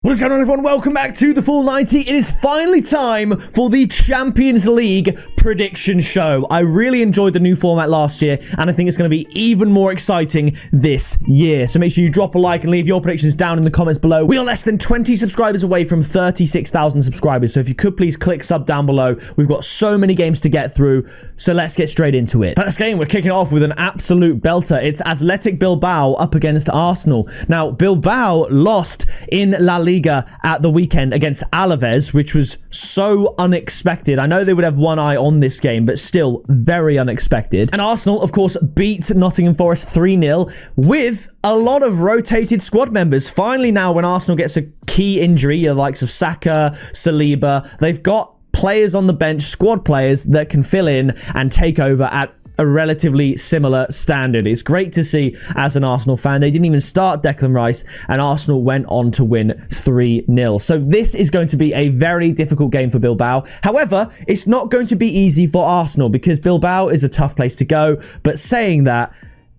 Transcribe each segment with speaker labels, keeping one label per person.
Speaker 1: What is going on, everyone? Welcome back to the Full 90. It is finally time for the Champions League prediction show. I really enjoyed the new format last year, and I think it's going to be even more exciting this year. So make sure you drop a like and leave your predictions down in the comments below. We are less than 20 subscribers away from 36,000 subscribers, so if you could please click sub down below. We've got so many games to get through, so let's get straight into it. First game, we're kicking off with an absolute belter. It's Athletic Bilbao up against Arsenal. Now, Bilbao lost in La Liga at the weekend against Alaves, which was so unexpected. I know they would have one eye on this game, but still very unexpected. And Arsenal, of course, beat Nottingham Forest 3-0 with a lot of rotated squad members. Finally now, when Arsenal gets a key injury, the likes of Saka, Saliba, they've got players on the bench, squad players that can fill in and take over at a relatively similar standard. It's great to see as an Arsenal fan. They didn't even start Declan Rice, and Arsenal went on to win 3-0. So this is going to be a very difficult game for Bilbao. However, it's not going to be easy for Arsenal because Bilbao is a tough place to go. But saying that,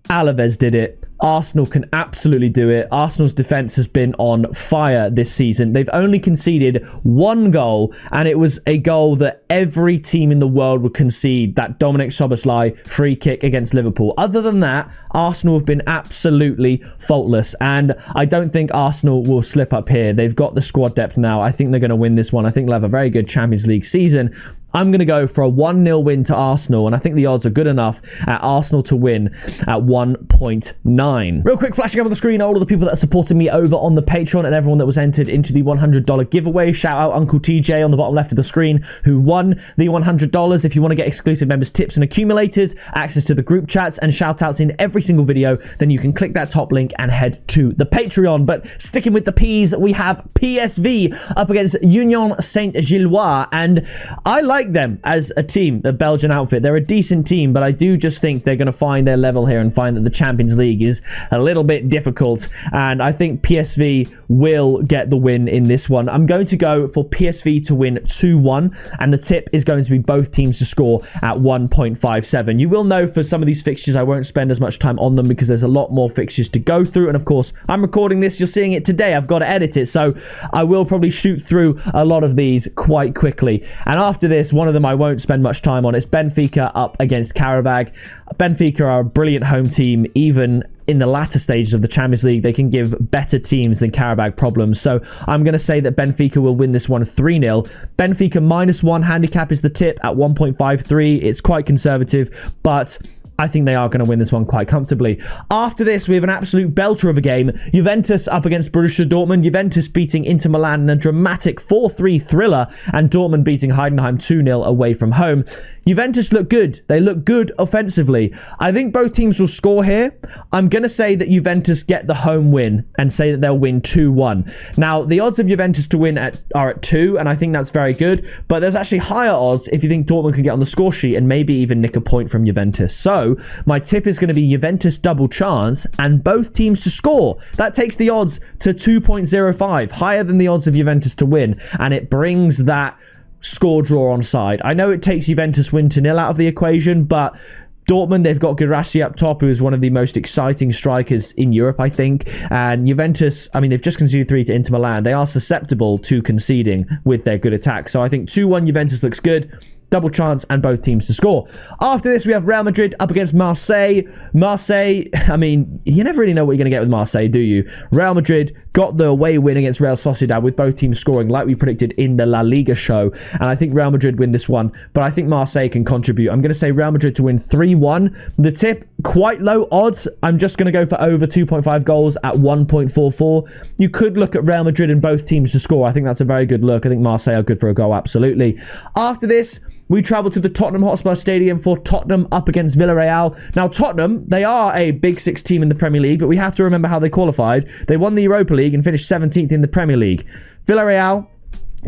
Speaker 1: Alaves did it. Arsenal can absolutely do it. Arsenal's defense has been on fire this season. They've only conceded one goal, and it was a goal that every team in the world would concede, that Dominic Szoboszlai free kick against Liverpool. Other than that, Arsenal have been absolutely faultless, and I don't think Arsenal will slip up here. They've got the squad depth now. I think they're going to win this one. I think they'll have a very good Champions League season. I'm going to go for a 1-0 win to Arsenal, and I think the odds are good enough at Arsenal to win at 1.9. Real quick, flashing up on the screen, all of the people that are supporting me over on the Patreon and everyone that was entered into the $100 giveaway. Shout out Uncle TJ on the bottom left of the screen who won the $100. If you want to get exclusive members tips and accumulators, access to the group chats and shout outs in every single video, then you can click that top link and head to the Patreon. But sticking with the P's, we have PSV up against Union Saint-Gilloise, and I like them as a team, the Belgian outfit. They're a decent team, but I do just think they're going to find their level here and find that the Champions League is a little bit difficult, and I think PSV will get the win in this one. I'm going to go for PSV to win 2-1, and the tip is going to be both teams to score at 1.57. You will know for some of these fixtures I won't spend as much time on them because there's a lot more fixtures to go through, and of course I'm recording this, you're seeing it today, I've got to edit it, so I will probably shoot through a lot of these quite quickly. And after this, one of them I won't spend much time on. It's Benfica up against Qarabag. Benfica are a brilliant home team. Even in the latter stages of the Champions League, they can give better teams than Qarabag problems. So I'm going to say that Benfica will win this one 3-0. Benfica -1 handicap is the tip at 1.53. It's quite conservative, but I think they are going to win this one quite comfortably. After this, we have an absolute belter of a game. Juventus up against Borussia Dortmund. Juventus beating Inter Milan in a dramatic 4-3 thriller, and Dortmund beating Heidenheim 2-0 away from home. Juventus look good. They look good offensively. I think both teams will score here. I'm going to say that Juventus get the home win and say that they'll win 2-1. Now, the odds of Juventus to win are at 2, and I think that's very good, but there's actually higher odds if you think Dortmund can get on the score sheet and maybe even nick a point from Juventus. So my tip is going to be Juventus double chance and both teams to score. That takes the odds to 2.05, higher than the odds of Juventus to win, and it brings that score draw on side. I know it takes Juventus win to 0 out of the equation, but Dortmund, they've got Gilloise up top, who is one of the most exciting strikers in Europe, I think. And Juventus, I mean, they've just conceded 3 to Inter Milan. They are susceptible to conceding with their good attack. So I think 2-1 Juventus looks good. Double chance and both teams to score. After this, we have Real Madrid up against Marseille. Marseille, I mean, you never really know what you're going to get with Marseille, do you? Real Madrid got the away win against Real Sociedad with both teams scoring like we predicted in the La Liga show. And I think Real Madrid win this one, but I think Marseille can contribute. I'm going to say Real Madrid to win 3-1. The tip, quite low odds. I'm just going to go for over 2.5 goals at 1.44. You could look at Real Madrid and both teams to score. I think that's a very good look. I think Marseille are good for a goal, absolutely. After this, we travel to the Tottenham Hotspur Stadium for Tottenham up against Villareal. Now, Tottenham, they are a Big Six team in the Premier League, but we have to remember how they qualified. They won the Europa League and finished 17th in the Premier League. Villareal,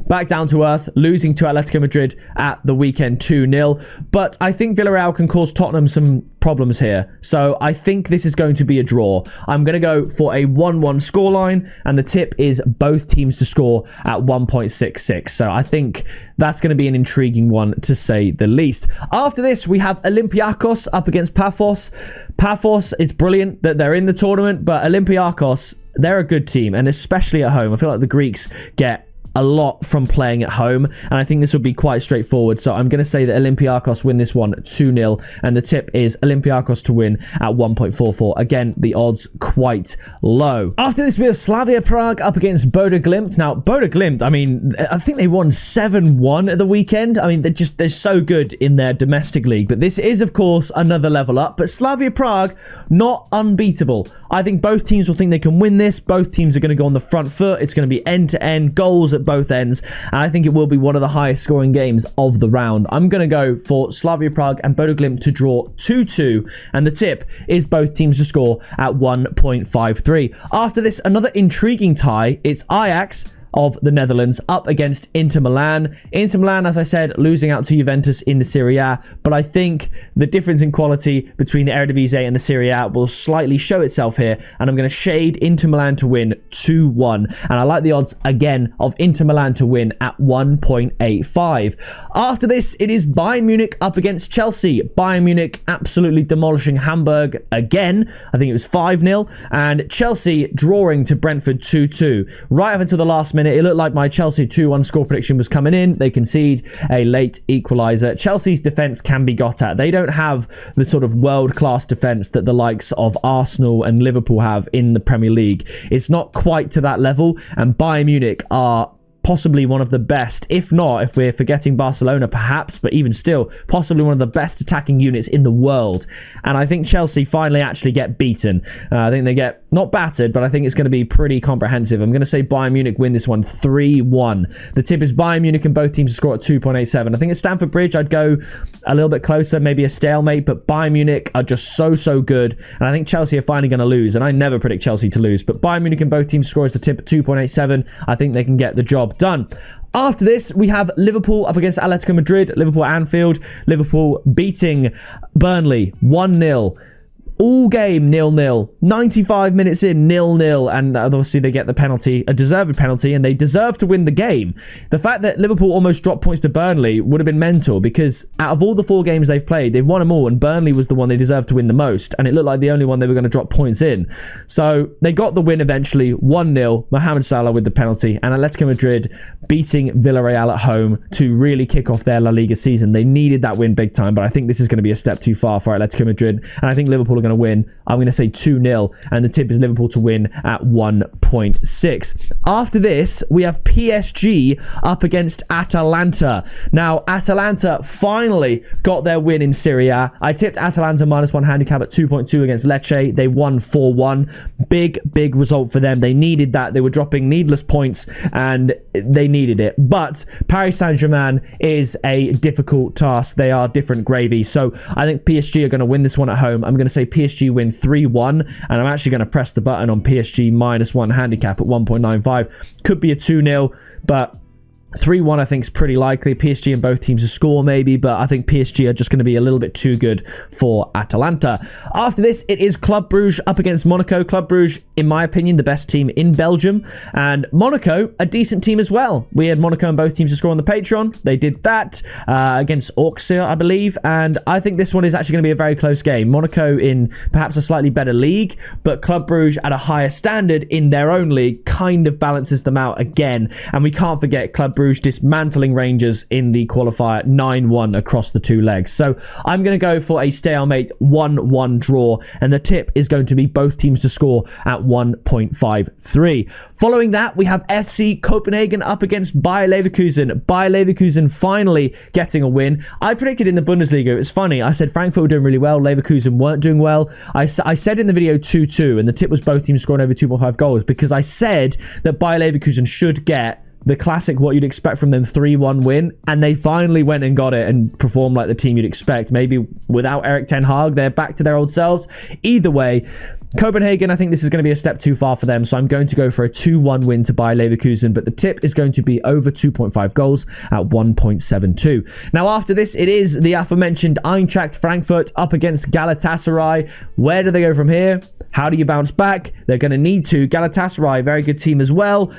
Speaker 1: back down to earth, losing to Atletico Madrid at the weekend 2-0. But I think Villareal can cause Tottenham some problems here. So I think this is going to be a draw. I'm going to go for a 1-1 scoreline, and the tip is both teams to score at 1.66. So I think that's going to be an intriguing one, to say the least. After this, we have Olympiakos up against Pafos. Pafos, it's brilliant that they're in the tournament, but Olympiakos, they're a good team, and especially at home. I feel like the Greeks get a lot from playing at home, and I think this would be quite straightforward. So I'm going to say that Olympiakos win this one 2-0, and the tip is Olympiakos to win at 1.44. Again, the odds quite low. After this, we have Slavia Prague up against Bodo Glimt. Now, Bodo Glimt, I mean, I think they won 7-1 at the weekend. I mean, they're so good in their domestic league, but this is, of course, another level up. But Slavia Prague, not unbeatable. I think both teams will think they can win this. Both teams are going to go on the front foot. It's going to be end-to-end goals at both ends, and I think it will be one of the highest scoring games of the round. I'm going to go for Slavia Prague and Bodo Glimt to draw 2-2, and the tip is both teams to score at 1.53. After this, another intriguing tie. It's Ajax of the Netherlands up against Inter Milan. Inter Milan, as I said, losing out to Juventus in the Serie A, but I think the difference in quality between the Eredivisie and the Serie A will slightly show itself here, and I'm going to shade Inter Milan to win 2-1, and I like the odds again of Inter Milan to win at 1.85. After this, it is Bayern Munich up against Chelsea. Bayern Munich absolutely demolishing Hamburg again. I think it was 5-0, and Chelsea drawing to Brentford 2-2. Right up until the last minute, it looked like my Chelsea 2-1 score prediction was coming in. They concede a late equaliser. Chelsea's defence can be got at. They don't have the sort of world-class defence that the likes of Arsenal and Liverpool have in the Premier League. It's not quite to that level, and Bayern Munich are possibly one of the best, if not, if we're forgetting Barcelona perhaps, but even still, possibly one of the best attacking units in the world. And I think Chelsea finally actually get beaten. I think they get, not battered, but I think it's going to be pretty comprehensive. I'm going to say Bayern Munich win this one 3-1. The tip is Bayern Munich and both teams to score at 2.87. I think at Stamford Bridge, I'd go a little bit closer, maybe a stalemate, but Bayern Munich are just so good. And I think Chelsea are finally going to lose. And I never predict Chelsea to lose, but Bayern Munich and both teams score as the tip at 2.87. I think they can get the job done. After this, we have Liverpool up against Atletico Madrid. Liverpool at Anfield. Liverpool beating Burnley 1-0. All game 0-0. 95 minutes in 0-0, and obviously they get the penalty, a deserved penalty, and they deserve to win the game. The fact that Liverpool almost dropped points to Burnley would have been mental, because out of all the 4 games they've played, they've won them all, and Burnley was the one they deserved to win the most, and it looked like the only one they were going to drop points in. So they got the win eventually, 1-0, Mohamed Salah with the penalty, and Atletico Madrid beating Villareal at home to really kick off their La Liga season. They needed that win big time, but I think this is going to be a step too far for Atletico Madrid, and I think Liverpool are going to win. I'm going to say 2-0, and the tip is Liverpool to win at 1.6. After this, we have PSG up against Atalanta. Now, Atalanta finally got their win in Serie A. I tipped Atalanta -1 handicap at 2.2 against Lecce. They won 4-1. Big result for them. They needed that. They were dropping needless points, and they needed it. But Paris Saint-Germain is a difficult task. They are different gravy. So I think PSG are going to win this one at home. I'm going to say PSG win 3-1, and I'm actually going to press the button on PSG -1 handicap at 1.95. Could be a 2-0, but 3-1 I think is pretty likely. PSG and both teams to score maybe, but I think PSG are just going to be a little bit too good for Atalanta. After this, it is Club Brugge up against Monaco. Club Brugge, in my opinion, the best team in Belgium, and Monaco, a decent team as well. We had Monaco and both teams to score on the Patreon. They did that against Auxerre, I believe, and I think this one is actually going to be a very close game. Monaco in perhaps a slightly better league, but Club Brugge at a higher standard in their own league kind of balances them out again, and we can't forget Club Brugge dismantling Rangers in the qualifier 9-1 across the 2 legs. So I'm going to go for a stalemate 1-1 draw, and the tip is going to be both teams to score at 1.53. Following that, we have FC Copenhagen up against Bayer Leverkusen. Bayer Leverkusen finally getting a win. I predicted in the Bundesliga, it's funny, I said Frankfurt were doing really well, Leverkusen weren't doing well. I said in the video 2-2, and the tip was both teams scoring over 2.5 goals, because I said that Bayer Leverkusen should get the classic, what you'd expect from them, 3-1 win, and they finally went and got it and performed like the team you'd expect. Maybe without Erik ten Hag, they're back to their old selves. Either way, Copenhagen, I think this is going to be a step too far for them, so I'm going to go for a 2-1 win to Bayer Leverkusen, but the tip is going to be over 2.5 goals at 1.72. Now, after this, it is the aforementioned Eintracht Frankfurt up against Galatasaray. Where do they go from here? How do you bounce back? They're going to need to. Galatasaray, very good team as well.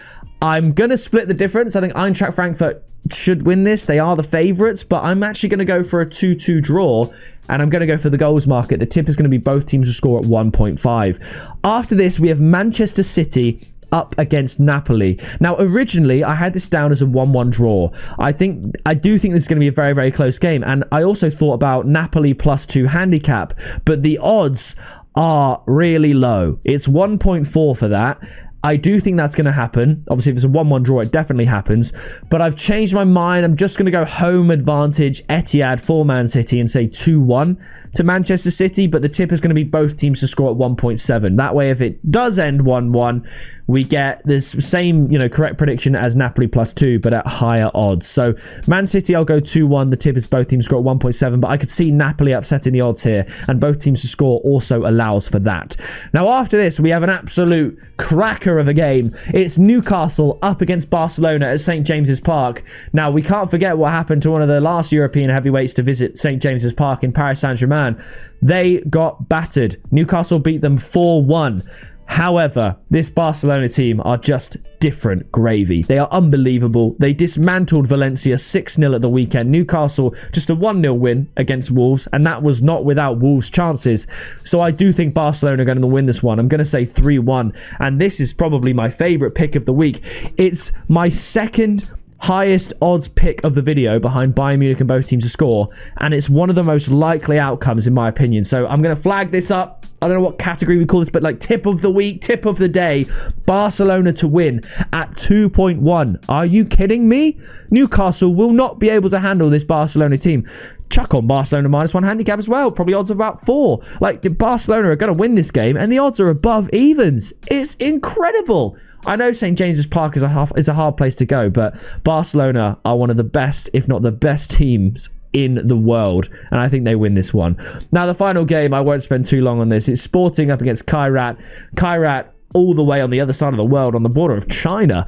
Speaker 1: I'm going to split the difference. I think Eintracht Frankfurt should win this. They are the favourites, but I'm actually going to go for a 2-2 draw. and I'm going to go for the goals market. The tip is going to be both teams to score at 1.5. After this, we have Manchester City up against Napoli. Now, originally, I had this down as a 1-1 draw. I do think this is going to be a very, very close game, and I also thought about Napoli +2 handicap, but the odds are really low. It's 1.4 for that. I do think that's going to happen. Obviously, if it's a 1-1 draw, it definitely happens. But I've changed my mind. I'm just going to go home advantage Etihad for Man City and say 2-1 to Manchester City. But the tip is going to be both teams to score at 1.7. That way, if it does end 1-1, we get this same, correct prediction as Napoli +2, but at higher odds. So Man City, I'll go 2-1. The tip is both teams score at 1.7, but I could see Napoli upsetting the odds here, and both teams to score also allows for that. Now, after this, we have an absolute cracker of a game. It's Newcastle up against Barcelona at St. James's Park. Now, we can't forget what happened to one of the last European heavyweights to visit St. James's Park in Paris Saint-Germain. They got battered. Newcastle beat them 4-1. However, this Barcelona team are just different gravy. They are unbelievable. They dismantled Valencia 6-0 at the weekend. Newcastle just a 1-0 win against Wolves, and that was not without Wolves' chances. So I do think Barcelona are going to win this one. I'm going to say 3-1, and this is probably my favourite pick of the week. It's my second highest odds pick of the video behind Bayern Munich and both teams to score, and it's one of the most likely outcomes in my opinion. So I'm going to flag this up. I don't know what category we call this, but like tip of the week, tip of the day, Barcelona to win at 2.1. Are you kidding me? Newcastle will not be able to handle this Barcelona team. Chuck on Barcelona -1 handicap as well. Probably odds of about 4. Like, Barcelona are going to win this game, and the odds are above evens. It's incredible. I know St. James's Park is a hard place to go, but Barcelona are one of the best, if not the best teams in the world, and I think they win this one. Now, the final game, I won't spend too long on this. It's Sporting up against Kairat. Kairat all the way on the other side of the world, on the border of China,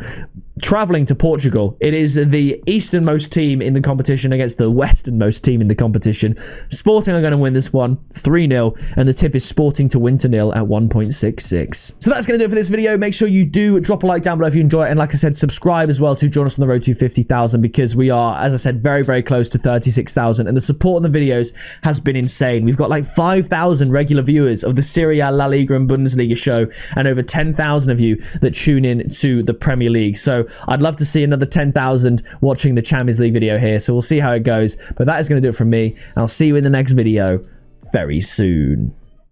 Speaker 1: traveling to Portugal. It is the easternmost team in the competition against the westernmost team in the competition. Sporting are going to win this one 3-0, and the tip is Sporting to win 0 at 1.66. So that's going to do it for this video. Make sure you do drop a like down below if you enjoy it, and like I said, subscribe as well to join us on the road to 50,000, because we are, as I said, very, very close to 36,000, and the support on the videos has been insane. We've got like 5,000 regular viewers of the Serie A, La Liga and Bundesliga show, and over 10,000 of you that tune in to the Premier League. So I'd love to see another 10,000 watching the Champions League video here. So we'll see how it goes. But that is going to do it from me. I'll see you in the next video very soon.